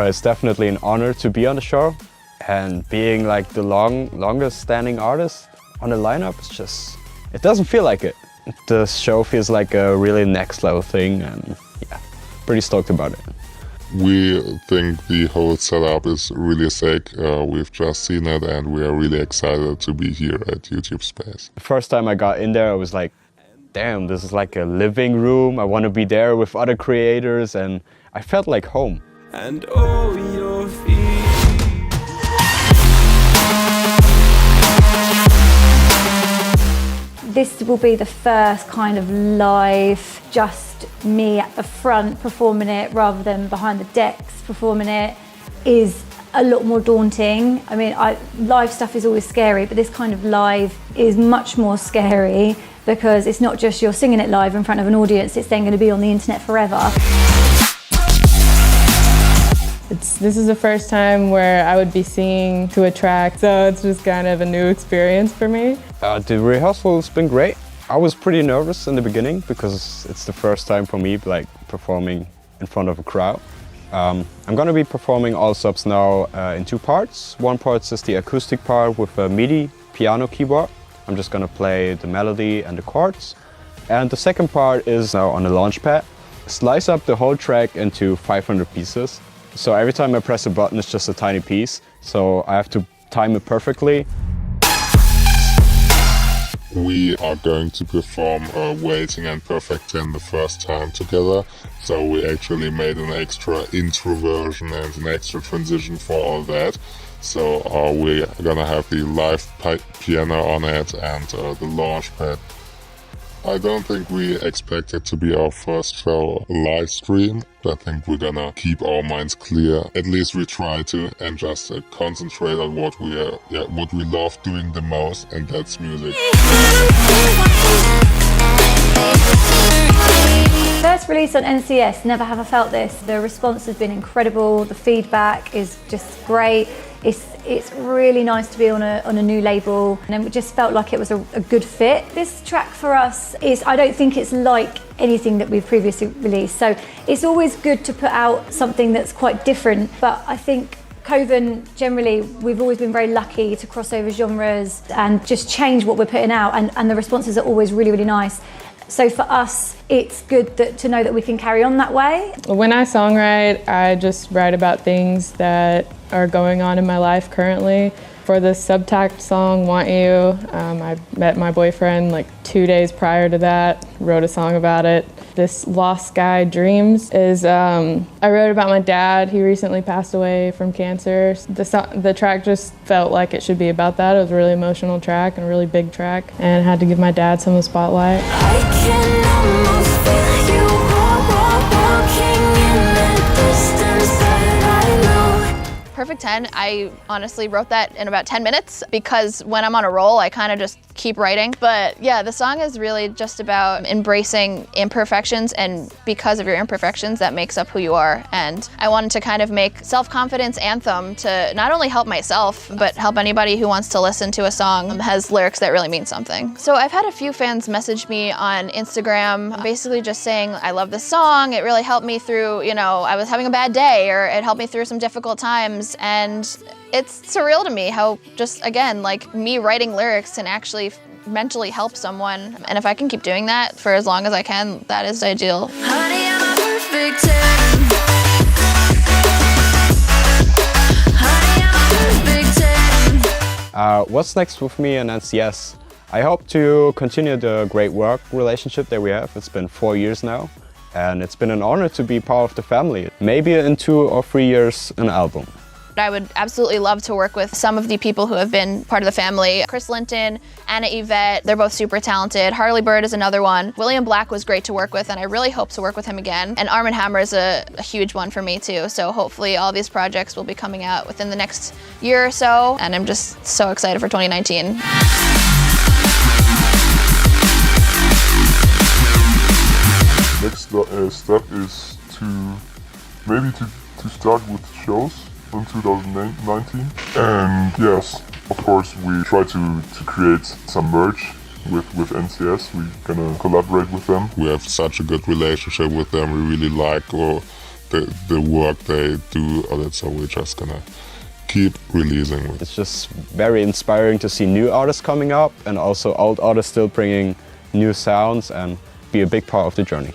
Well, it's definitely an honor to be on the show, and being like the longest standing artist on the lineup, it doesn't feel like it. The show feels like a really next level thing, and yeah, pretty stoked about it. We think the whole setup is really sick. We've just seen it and we are really excited to be here at YouTube Space. The first time I got in there, I was like, damn, this is like a living room. I want to be there with other creators, and I felt like home. And oh, your feet. This will be the first kind of live, just me at the front performing it rather than behind the decks performing it, is a lot more daunting. I mean, live stuff is always scary, but this kind of live is much more scary because it's not just you're singing it live in front of an audience, it's then going to be on the internet forever. This is the first time where I would be singing to a track, so it's just kind of a new experience for me. The rehearsal's been great. I was pretty nervous in the beginning because it's the first time for me like performing in front of a crowd. I'm gonna be performing all subs now in two parts. One part is the acoustic part with a MIDI piano keyboard. I'm just gonna play the melody and the chords. And the second part is now on the launch pad. Slice up the whole track into 500 pieces. So every time I press a button, it's just a tiny piece. So I have to time it perfectly. We are going to perform Waiting and Perfect 10 the first time together. So we actually made an extra intro version and an extra transition for all that. So we're gonna have the live piano on it and the launch pad. I don't think we expect it to be our first show live stream. I think we're gonna keep our minds clear. At least we try to, and just concentrate on what we love doing the most, and that's music. First release on NCS, never have I felt this. The response has been incredible. The feedback is just great. It's really nice to be on a new label, and it just felt like it was a good fit. This track for us I don't think it's like anything that we've previously released, so it's always good to put out something that's quite different. But I think Koven, generally, we've always been very lucky to cross over genres and just change what we're putting out, and the responses are always really, really nice. So for us, it's good to know that we can carry on that way. When I songwrite, I just write about things that are going on in my life currently. For the Subtact song, Want You, I met my boyfriend like 2 days prior to that, wrote a song about it. This Lost Sky Dreams is, I wrote about my dad. He recently passed away from cancer. The track just felt like it should be about that. It was a really emotional track and a really big track, and I had to give my dad some of the spotlight. I can almost feel you walking in the distance, but I know. Perfect 10, I honestly wrote that in about 10 minutes because when I'm on a roll, I kind of just keep writing. But yeah, the song is really just about embracing imperfections, and because of your imperfections, that makes up who you are. And I wanted to kind of make self-confidence anthem to not only help myself, but help anybody who wants to listen to a song that has lyrics that really mean something. So I've had a few fans message me on Instagram, basically just saying, I love this song, it really helped me through, I was having a bad day, or it helped me through some difficult times. And it's surreal to me how just, again, like me writing lyrics can actually mentally help someone. And if I can keep doing that for as long as I can, that is ideal. Honey, I'm a perfect 10. Honey, I'm a perfect 10. What's next with me and NCS? I hope to continue the great work relationship that we have. It's been 4 years now, and it's been an honor to be part of the family. Maybe in 2 or 3 years, an album. I would absolutely love to work with some of the people who have been part of the family. Chris Linton, Anna Yvette, they're both super talented. Harley Bird is another one. William Black was great to work with, and I really hope to work with him again. And Armand Hammer is a huge one for me too. So hopefully all these projects will be coming out within the next year or so. And I'm just so excited for 2019. Next step is to start with shows in 2019. And yes, of course, we try to create some merch with NCS. We're gonna collaborate with them. We have such a good relationship with them. We really like the work they do on it. So we're just gonna keep releasing with. It's just very inspiring to see new artists coming up and also old artists still bringing new sounds and be a big part of the journey.